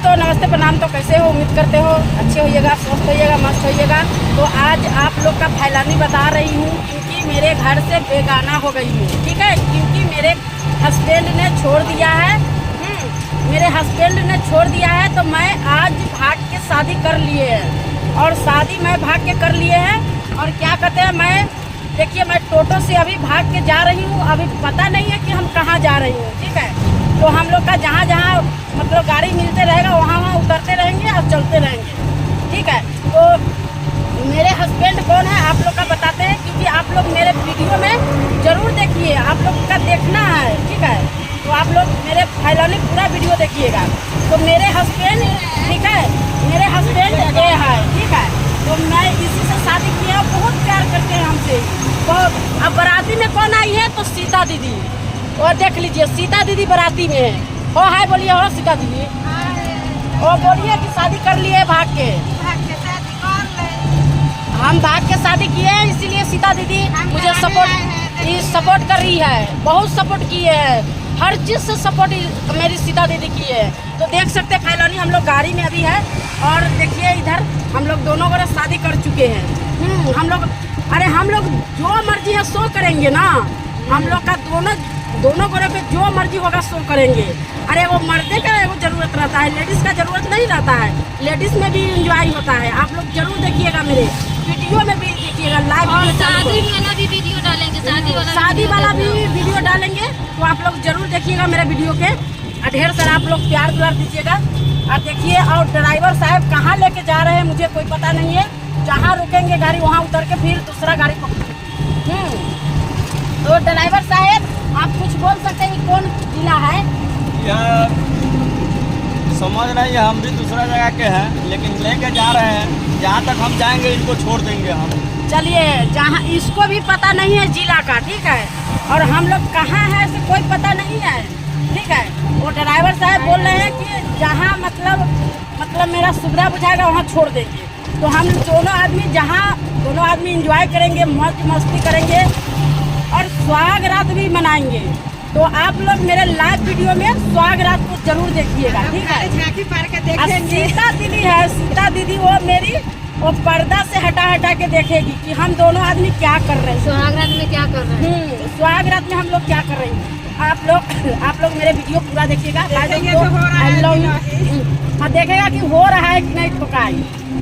दोस्तों नमस्ते प्रणाम। तो कैसे हो? उम्मीद करते हो अच्छे होइएगा, स्वस्थ होइएगा, मस्त होइएगा। तो आज आप लोग का फैलानी बता रही हूँ क्योंकि मेरे घर से बेगाना हो गई हूँ। ठीक है, क्योंकि मेरे हस्बैंड ने छोड़ दिया है। मेरे हस्बैंड ने छोड़ दिया है तो मैं आज भाग के शादी कर लिए है और शादी मैं भाग के कर लिए हैं। और क्या कहते हैं, मैं देखिए मैं टोटो से अभी भाग के जा रही हूँ। अभी पता नहीं है कि हम कहाँ जा रही हूँ। ठीक है, तो हम लोग का जहाँ जहाँ मतलब गाड़ी मिलते रहेगा वहाँ वहाँ उतरते रहेंगे और चलते रहेंगे। ठीक है, तो मेरे हस्बैंड कौन है आप लोग का बताते हैं, क्योंकि आप लोग मेरे वीडियो में ज़रूर देखिए, आप लोग का देखना है। ठीक है, तो आप लोग मेरे फैलानी पूरा वीडियो देखिएगा। तो मेरे हस्बैंड, ठीक है, मेरे हस्बैंड ये है। ठीक है, तो मैं इसी से शादी किया, बहुत प्यार करते हैं हमसे। तो अब बाराती में कौन आई है? तो सीता दीदी। और देख लीजिए सीता दीदी बाराती में है। हो हाय बोलिए, हो सीता दीदी। और बोलिए कि शादी कर लिए भाग के। हम भाग के शादी किए हैं, इसीलिए सीता दीदी मुझे सपोर्ट कर रही है। बहुत सपोर्ट किए हैं, हर चीज़ से सपोर्ट मेरी सीता दीदी की है। तो देख सकते हैं फैलानी हम लोग गाड़ी में अभी है। और देखिए इधर हम लोग दोनों गोरे शादी कर चुके हैं। हम लोग जो मर्जी है सो करेंगे ना। हम लोग का दोनों गोरे पे जो मर्जी होगा सो करेंगे। अरे वो मर्दे का वो जरूरत रहता है, लेडीज़ का जरूरत नहीं रहता है। लेडीज़ में भी इंजॉय होता है। आप लोग जरूर देखिएगा, मेरे वीडियो में भी देखिएगा, लाइव शादी वाला भी वीडियो डालेंगे, शादी वाला भी वीडियो डालेंगे। तो आप लोग जरूर देखिएगा मेरे वीडियो के। ढेर सारा आप लोग प्यार दुलार दीजिएगा। और देखिए, और ड्राइवर साहब कहाँ लेके जा रहे हैं मुझे कोई पता नहीं है। जहाँ रुकेंगे गाड़ी वहाँ उतर के फिर दूसरा गाड़ी पकड़ेंगे। तो ड्राइवर साहब आप कुछ बोल सकते हैं, कौन जिला है? यार समझ नहीं है, हम भी दूसरा जगह के हैं लेकिन लेके जा रहे हैं। जहाँ तक हम जाएंगे इनको छोड़ देंगे हम। चलिए, जहाँ इसको भी पता नहीं है जिला का। ठीक है, और हम लोग कहाँ हैं से कोई पता नहीं है। ठीक है, वो ड्राइवर साहब बोल रहे हैं कि जहाँ मतलब मेरा सुविधा बुझाएगा वहाँ छोड़ देंगे। तो हम दोनों आदमी इंजॉय करेंगे, मौज मस्ती करेंगे और सुहाग रात भी मनाएंगे। तो आप लोग मेरे लाइव वीडियो में सुहाग रात को जरूर देखिएगा। ठीक है, सीता दीदी है, सीता दीदी वो पर्दा से हटा के देखेगी कि हम दोनों आदमी क्या कर रहे हैं, सुहाग रात में क्या कर रहे हैं। सुहाग रात में हम लोग क्या कर रहे हैं। आप लोग मेरे वीडियो पूरा देखिएगा। हाँ, देखेगा कि हो रहा है कि नहीं ठोकाई।